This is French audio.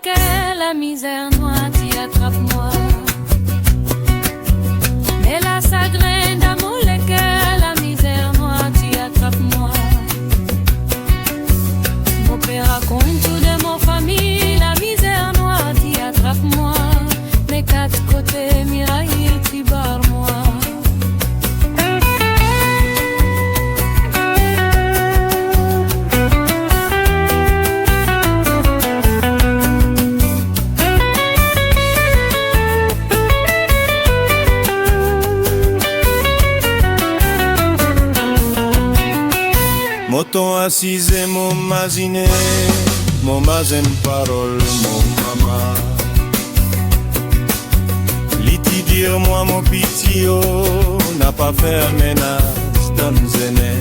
que la misère noire t'y attrape-moi. Mais la chagrin d'amour que la misère noire t'y attrape-moi. Mon père raconte tout de mon famille, la misère noire t'y attrape-moi. Les quatre côtés miraille t'y barre-moi. Moton assise, mon maziné, mon mazen parole, mon maman. Liti dire moi mon pitié, n'a pas fait ménage dans zéné.